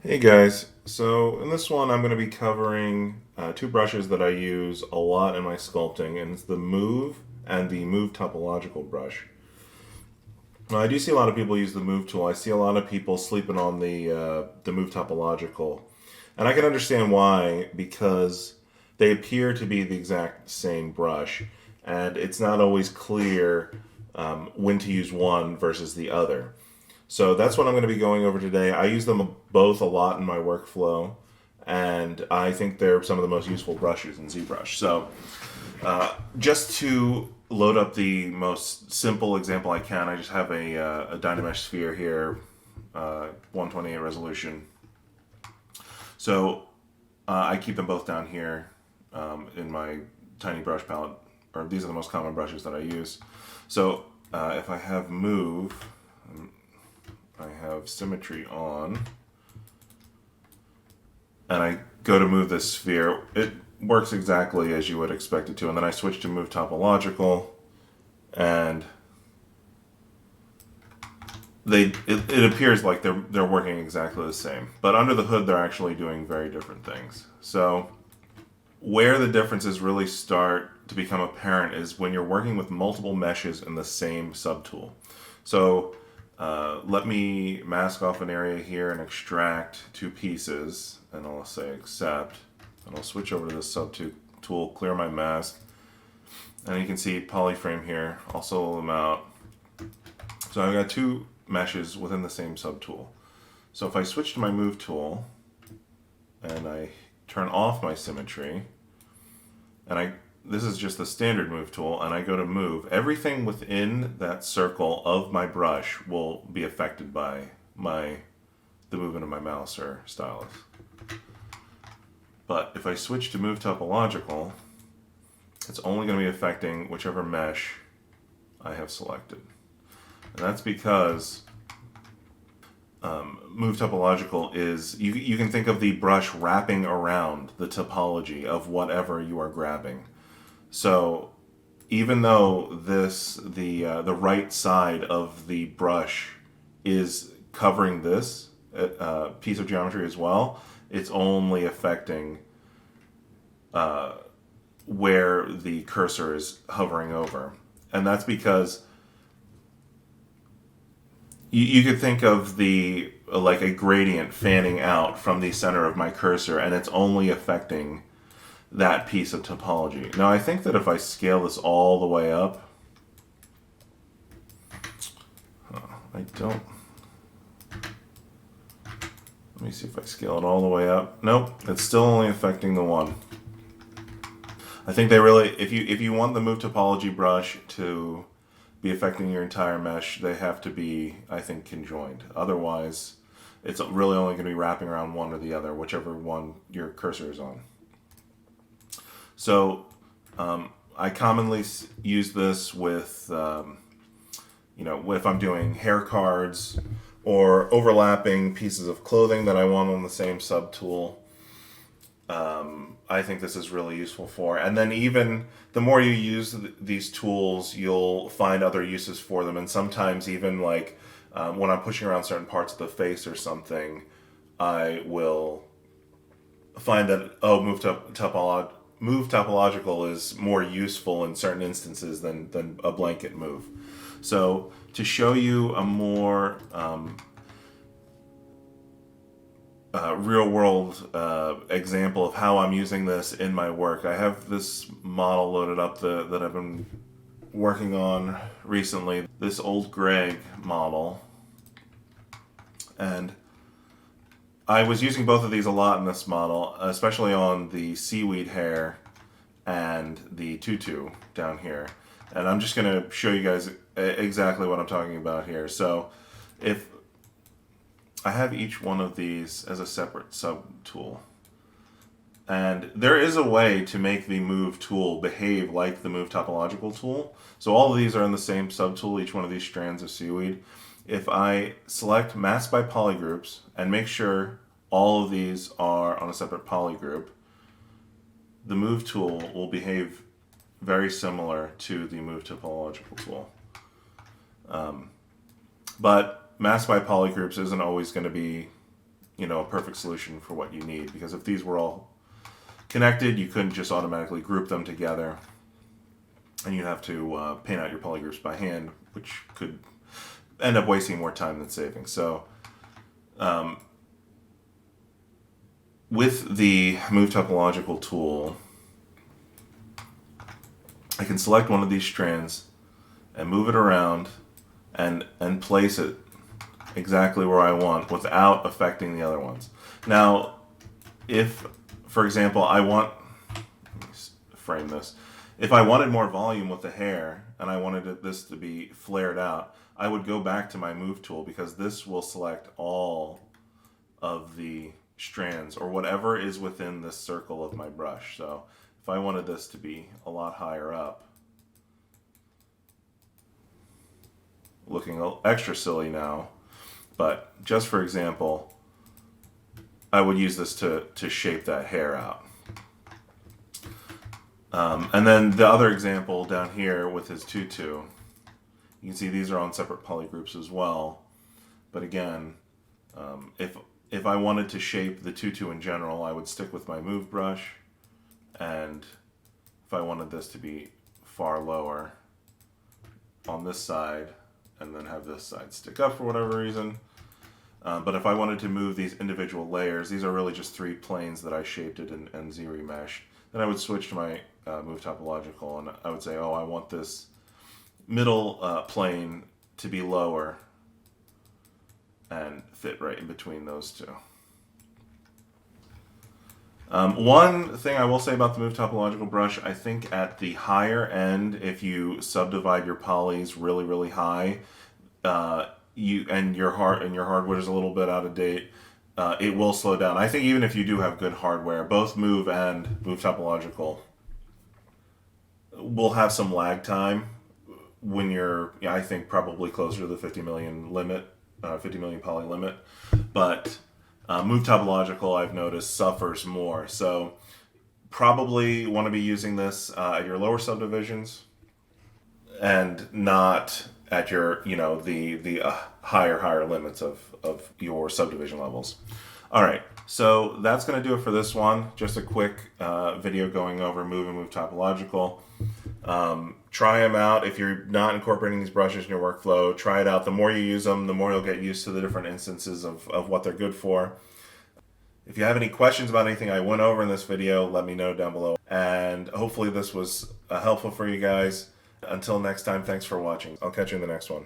Hey guys, so in this one I'm going to be covering two brushes that I use a lot in my sculpting, and it's the Move and the Move Topological brush. Now, I do see a lot of people use the Move tool. I see a lot of people sleeping on the Move Topological, and I can understand why, because they appear to be the exact same brush, and it's not always clear when to use one versus the other. So that's what I'm going to be going over today. I use them both a lot in my workflow, and I think they're some of the most useful brushes in ZBrush. So just to load up the most simple example I can, I just have a Dynamesh sphere here, 128 resolution. So I keep them both down here in my tiny brush palette, or these are the most common brushes that I use. So if I have Move, I have Symmetry on, and I go to move this sphere, it works exactly as you would expect it to. And then I switch to Move Topological, and it appears like they're working exactly the same. But under the hood, they're actually doing very different things. So where the differences really start to become apparent is when you're working with multiple meshes in the same subtool. So let me mask off an area here and extract two pieces, and I'll say accept, and I'll switch over to this subtool, clear my mask, and you can see polyframe here. I'll solo them out. So I've got two meshes within the same subtool. So if I switch to my Move tool, and I turn off my symmetry, and this is just the standard Move tool, and I go to Move, everything within that circle of my brush will be affected by the movement of my mouse or stylus. But if I switch to Move Topological, it's only going to be affecting whichever mesh I have selected. And that's because Move Topological is, you can think of the brush wrapping around the topology of whatever you are grabbing. So even though the right side of the brush is covering this piece of geometry as well, it's only affecting where the cursor is hovering over. And that's because you could think of like a gradient fanning out from the center of my cursor, and it's only affecting that piece of topology. Now I think that if I scale this all the way up, I don't, let me see if I scale it all the way up. Nope, it's still only affecting the one. I think they really, if you want the Move Topology brush to be affecting your entire mesh, they have to be, I think, conjoined. Otherwise, it's really only going to be wrapping around one or the other, whichever one your cursor is on. So I commonly use this with, if I'm doing hair cards or overlapping pieces of clothing that I want on the same subtool. I think this is really useful for. And then even the more you use these tools, you'll find other uses for them. And sometimes even like when I'm pushing around certain parts of the face or something, I will find that, Move Topological is more useful in certain instances than a blanket move. So to show you a more real world example of how I'm using this in my work, I have this model loaded up that I've been working on recently, this old Greg model, and I was using both of these a lot in this model, especially on the seaweed hair and the tutu down here. And I'm just going to show you guys exactly what I'm talking about here. So if I have each one of these as a separate subtool, and there is a way to make the Move tool behave like the Move Topological tool. So all of these are in the same subtool, each one of these strands of seaweed. If I select Mask by Polygroups and make sure all of these are on a separate polygroup, the Move tool will behave very similar to the Move Topological tool. But Mask by Polygroups isn't always going to be a perfect solution for what you need, because if these were all connected, you couldn't just automatically group them together, and you'd have to paint out your polygroups by hand, which could end up wasting more time than saving. So with the Move Topological tool, I can select one of these strands and move it around and place it exactly where I want without affecting the other ones. Now, if, for example, let me frame this. If I wanted more volume with the hair and I wanted this to be flared out, I would go back to my move tool, because this will select all of the strands or whatever is within this circle of my brush. So if I wanted this to be a lot higher up, looking extra silly now, but just for example, I would use this to shape that hair out. And then the other example down here with his tutu, you can see these are on separate polygroups as well. But again, if I wanted to shape the tutu in general, I would stick with my move brush, and if I wanted this to be far lower on this side, and then have this side stick up for whatever reason. But if I wanted to move these individual layers, these are really just 3 planes that I shaped it and ZRemeshed, then I would switch to my Move Topological, and I would say, oh, I want this middle plane to be lower and fit right in between those two. One thing I will say about the Move Topological brush, I think at the higher end, if you subdivide your polys really, really high, your hardware is a little bit out of date, it will slow down. I think even if you do have good hardware, both Move and Move Topological will have some lag time when you're, I think, probably closer to the 50 million limit, 50 million poly limit, but Move Topological, I've noticed, suffers more. So probably want to be using this at your lower subdivisions and not at your, the higher limits of your subdivision levels. All right, so that's going to do it for this one. Just a quick video going over Move and Move Topological. Try them out. If you're not incorporating these brushes in your workflow, try it out. The more you use them, the more you'll get used to the different instances of what they're good for. If you have any questions about anything I went over in this video, let me know down below. And hopefully this was helpful for you guys. Until next time, thanks for watching. I'll catch you in the next one.